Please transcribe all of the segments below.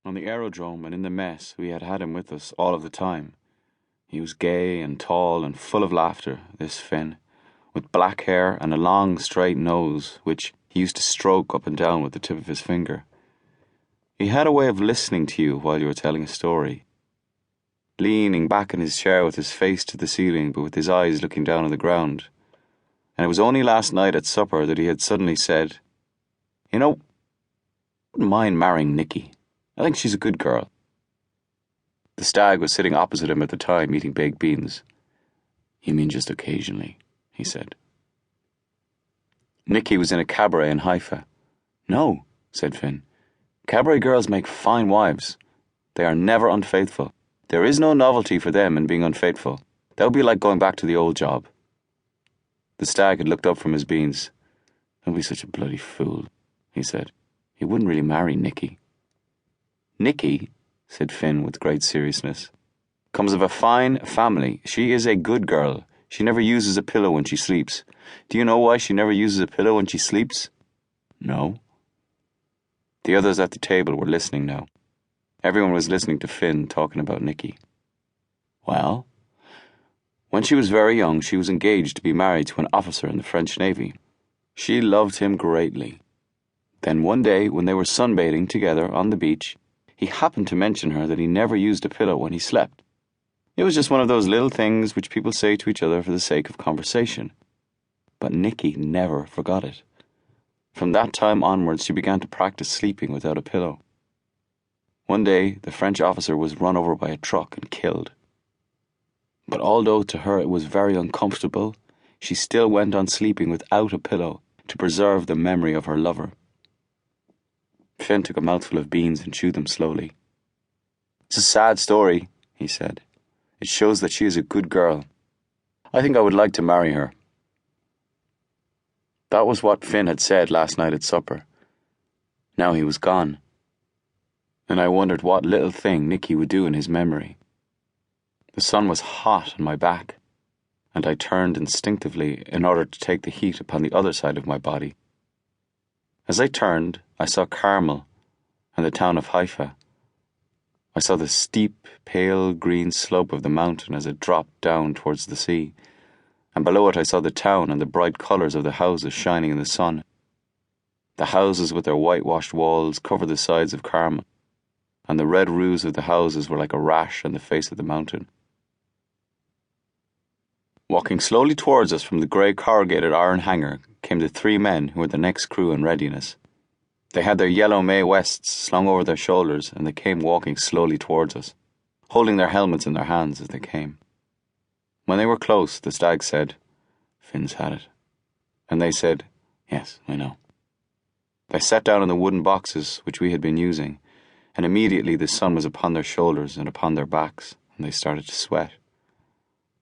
On the aerodrome and in the mess, we had him with us all of the time. He was gay and tall and full of laughter, this Finn, with black hair and a long, straight nose, which he used to stroke up and down with the tip of his finger. He had a way of listening to you while you were telling a story, leaning back in his chair with his face to the ceiling but with his eyes looking down on the ground. And it was only last night at supper that he had suddenly said, "You know, I wouldn't mind marrying Nikki. I think she's a good girl." The stag was sitting opposite him at the time, eating baked beans. "You mean just occasionally," he said. Nikki was in a cabaret in Haifa. "No," said Finn. "Cabaret girls make fine wives. They are never unfaithful. There is no novelty for them in being unfaithful. That would be like going back to the old job." The stag had looked up from his beans. "Don't be such a bloody fool," he said. "He wouldn't really marry Nikki." "Nikki," said Finn with great seriousness, "comes of a fine family. She is a good girl. She never uses a pillow when she sleeps. Do you know why she never uses a pillow when she sleeps?" "No." The others at the table were listening now. Everyone was listening to Finn talking about Nikki. "Well, when she was very young, she was engaged to be married to an officer in the French Navy. She loved him greatly. Then one day, when they were sunbathing together on the beach, he happened to mention her that he never used a pillow when he slept. It was just one of those little things which people say to each other for the sake of conversation. But Nikki never forgot it. From that time onwards, she began to practice sleeping without a pillow. One day, the French officer was run over by a truck and killed. But although to her it was very uncomfortable, she still went on sleeping without a pillow to preserve the memory of her lover." Finn took a mouthful of beans and chewed them slowly. "It's a sad story," he said. "It shows that she is a good girl. I think I would like to marry her." That was what Finn had said last night at supper. Now he was gone, and I wondered what little thing Nikki would do in his memory. The sun was hot on my back, and I turned instinctively in order to take the heat upon the other side of my body. As I turned, I saw Carmel and the town of Haifa. I saw the steep, pale green slope of the mountain as it dropped down towards the sea, and below it I saw the town and the bright colours of the houses shining in the sun. The houses with their whitewashed walls covered the sides of Carmel, and the red roofs of the houses were like a rash on the face of the mountain. Walking slowly towards us from the grey corrugated iron hangar came the three men who were the next crew in readiness. They had their yellow May Wests slung over their shoulders, and they came walking slowly towards us, holding their helmets in their hands as they came. When they were close, the stag said, "Finn's had it." And they said, "Yes, I know." They sat down on the wooden boxes which we had been using, and immediately the sun was upon their shoulders and upon their backs, and they started to sweat.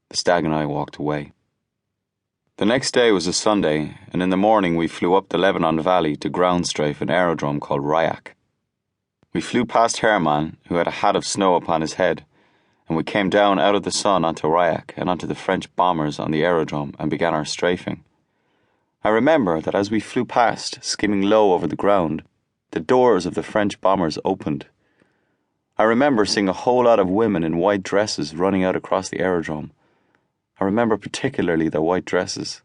The stag and I walked away. The next day was a Sunday, and in the morning we flew up the Lebanon Valley to ground strafe an aerodrome called Ryak. We flew past Herman, who had a hat of snow upon his head, and we came down out of the sun onto Ryak and onto the French bombers on the aerodrome and began our strafing. I remember that as we flew past, skimming low over the ground, the doors of the French bombers opened. I remember seeing a whole lot of women in white dresses running out across the aerodrome. I remember particularly their white dresses.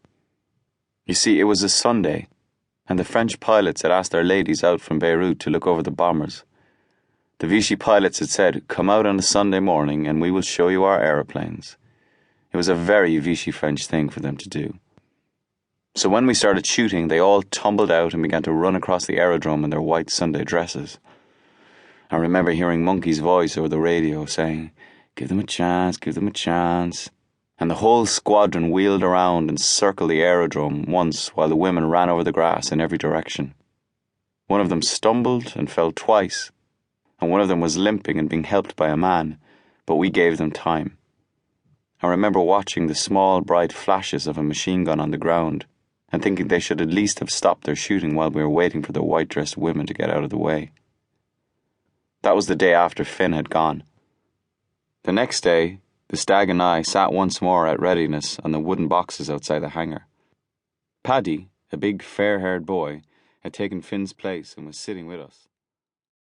You see, it was a Sunday, and the French pilots had asked their ladies out from Beirut to look over the bombers. The Vichy pilots had said, "Come out on a Sunday morning and we will show you our aeroplanes." It was a very Vichy French thing for them to do. So when we started shooting, they all tumbled out and began to run across the aerodrome in their white Sunday dresses. I remember hearing Monkey's voice over the radio saying, "Give them a chance, give them a chance." And the whole squadron wheeled around and circled the aerodrome once while the women ran over the grass in every direction. One of them stumbled and fell twice, and one of them was limping and being helped by a man, but we gave them time. I remember watching the small, bright flashes of a machine gun on the ground and thinking they should at least have stopped their shooting while we were waiting for the white-dressed women to get out of the way. That was the day after Finn had gone. The next day, the stag and I sat once more at readiness on the wooden boxes outside the hangar. Paddy, a big fair-haired boy, had taken Finn's place and was sitting with us.